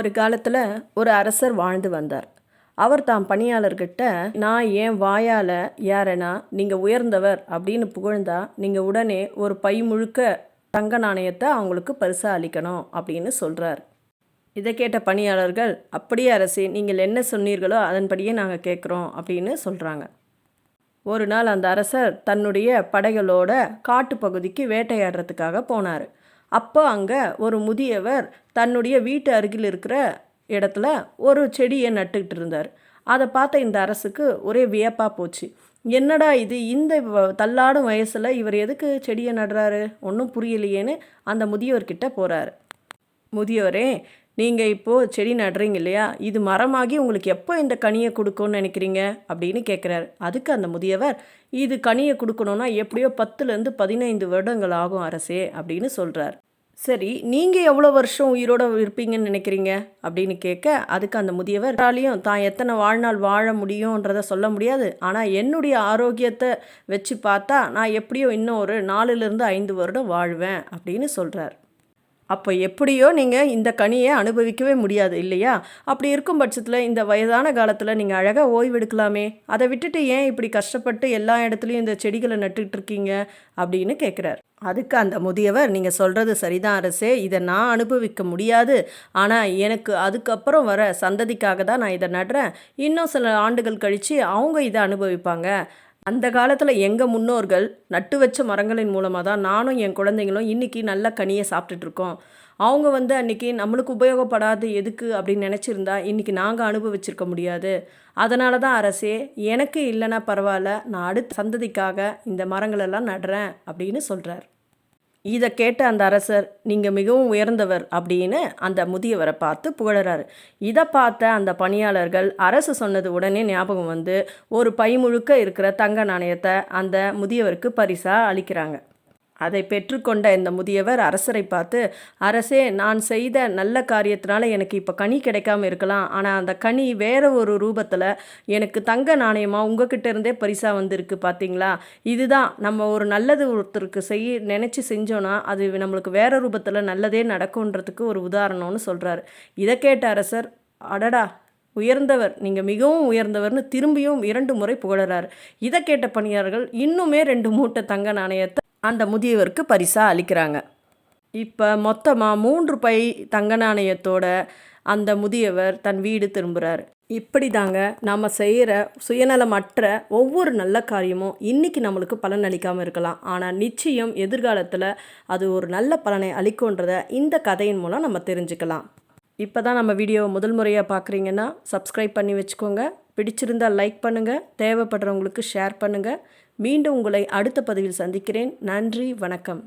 ஒரு காலத்தில் ஒரு அரசர் வாழ்ந்து வந்தார். அவர் தாம் பணியாளர்கிட்ட, நான் என் வாயால் யாரனா நீங்கள் உயர்ந்தவர் அப்படின்னு புகழ்ந்தா நீங்கள் உடனே ஒரு பை முழுக்க தங்க நாணயத்தை அவங்களுக்கு பரிசாக அளிக்கணும் அப்படின்னு சொல்கிறார். இதை கேட்ட பணியாளர்கள், அப்படியே அரசே, நீங்கள் என்ன சொன்னீர்களோ அதன்படியே நாங்கள் கேட்குறோம் அப்படின்னு சொல்கிறாங்க. ஒரு நாள் அந்த அரசர் தன்னுடைய படைகளோட காட்டுப்பகுதிக்கு வேட்டையாடுறதுக்காக போனார். அப்போ அங்கே ஒரு முதியவர் தன்னுடைய வீட்டு அருகில் இருக்கிற இடத்துல ஒரு செடியை நட்டுக்கிட்டு இருந்தார். அதை பார்த்த இந்த அரசுக்கு ஒரே வியப்பாக போச்சு. என்னடா இது, இந்த தள்ளாடும் வயசில் இவர் எதுக்கு செடியை நடுறாரு, ஒன்றும் புரியலையேன்னு அந்த முதியவர்கிட்ட போகிறாரு. முதியவரே, நீங்கள் இப்போது செடி நடுறீங்க இல்லையா, இது மரமாகி உங்களுக்கு எப்போ இந்த கனியை கொடுக்கும்னு நினைக்கிறீங்க அப்படின்னு கேட்குறாரு. அதுக்கு அந்த முதியவர், இது கனியை கொடுக்கணுன்னா எப்படியோ 10லேருந்து 15 வருடங்கள் ஆகும் அரசே அப்படின்னு சொல்கிறார். சரி, நீங்கள் எவ்வளோ வருஷம் உயிரோடு இருப்பீங்கன்னு நினைக்கிறீங்க அப்படின்னு கேட்க, அதுக்கு அந்த முதியவராலையும் தான் எத்தனை வாழ்நாள் வாழ முடியுன்றதை சொல்ல முடியாது, ஆனால் என்னுடைய ஆரோக்கியத்தை வச்சு பார்த்தா நான் எப்படியோ இன்னும் ஒரு 4லேருந்து 5 வருடம் வாழ்வேன் அப்படின்னு சொல்கிறார். அப்போ எப்படியோ நீங்கள் இந்த கனியை அனுபவிக்கவே முடியாது இல்லையா? அப்படி இருக்கும் பட்சத்தில் இந்த வயதான காலத்தில் நீங்கள் அழகாக ஓய்வெடுக்கலாமே, அதை விட்டுட்டு ஏன் இப்படி கஷ்டப்பட்டு எல்லா இடத்துலையும் இந்த செடிகளை நட்டுக்கிட்டு இருக்கீங்க அப்படின்னு கேட்குறார். அதுக்கு அந்த முதியவர், நீங்கள் சொல்கிறது சரிதான் அரசே, இதை நான் அனுபவிக்க முடியாது, ஆனால் எனக்கு அதுக்கப்புறம் வர சந்ததிக்காக தான் நான் இதை நடுறேன். இன்னும் சில ஆண்டுகள் கழித்து அவங்க இதை அனுபவிப்பாங்க. அந்த காலத்தில் எங்கள் முன்னோர்கள் நட்டு வச்ச மரங்களின் மூலமாக தான் நானும் என் குழந்தைங்களும் இன்றைக்கி நல்ல கனியை சாப்பிட்டுட்ருக்கோம். அவங்க அன்றைக்கி நம்மளுக்கு உபயோகப்படாது எதுக்கு அப்படின்னு நினச்சிருந்தா இன்றைக்கி நாங்கள் அனுபவிச்சிருக்க முடியாது. அதனால தான் அரசே, எனக்கு இல்லைன்னா பரவாயில்ல, நான் அடுத்த சந்ததிக்காக இந்த மரங்களெல்லாம் நடுறேன் அப்படின்னு சொல்கிறார். இதை கேட்ட அந்த அரசர், நீங்கள் மிகவும் உயர்ந்தவர் அப்படின்னு அந்த முதியவரை பார்த்து புகழறாரு. இதை பார்த்த அந்த பணியாளர்கள் அரசு சொன்னது உடனே ஞாபகம் வந்து ஒரு பை முழுக்க இருக்கிற தங்க நாணயத்தை அந்த முதியவருக்கு பரிசாக அளிக்கிறாங்க. அதை பெற்றுக்கொண்ட இந்த முதியவர் அரசரை பார்த்து, அரசே, நான் செய்த நல்ல காரியத்தினால எனக்கு இப்போ கனி கிடைக்காம இருக்கலாம், ஆனால் அந்த கனி வேறு ஒரு ரூபத்தில் எனக்கு தங்க நாணயமாக உங்ககிட்ட இருந்தே பரிசாக வந்திருக்கு பார்த்தீங்களா, இதுதான் நம்ம ஒரு நல்லது ஒருத்தருக்கு நினச்சி செஞ்சோன்னா அது நம்மளுக்கு வேறு ரூபத்தில் நல்லதே நடக்கும்ன்றதுக்கு ஒரு உதாரணம்னு சொல்கிறாரு. இதை கேட்ட அரசர், அடடா உயர்ந்தவர், நீங்கள் மிகவும் உயர்ந்தவர்னு திரும்பியும் 2 முறை புகழறாரு. இதை கேட்ட பணியாளர்கள் இன்னுமே 2 மூட்டை தங்க நாணயத்தை அந்த முதியவருக்கு பரிசாக அளிக்கிறாங்க. இப்போ மொத்தமாக 3 பை தங்க நாணயத்தோட அந்த முதியவர் தன் வீடு திரும்புகிறார். இப்படி தாங்க நம்ம செய்கிற சுயநலமற்ற ஒவ்வொரு நல்ல காரியமும் இன்றைக்கி நம்மளுக்கு பலன் அளிக்காமல் இருக்கலாம், ஆனால் நிச்சயம் எதிர்காலத்தில் அது ஒரு நல்ல பலனை அளிக்கும்ன்றதை இந்த கதையின் மூலம் நம்ம தெரிஞ்சுக்கலாம். இப்போ தான் நம்ம வீடியோவை முதல் முறையாக பார்க்குறீங்கன்னா சப்ஸ்கிரைப் பண்ணி வச்சுக்கோங்க. பிடிச்சிருந்தால் லைக் பண்ணுங்கள், தேவைப்படுறவங்களுக்கு ஷேர் பண்ணுங்கள். மீண்டும் உங்களை அடுத்த பதிவில் சந்திக்கிறேன். நன்றி, வணக்கம்.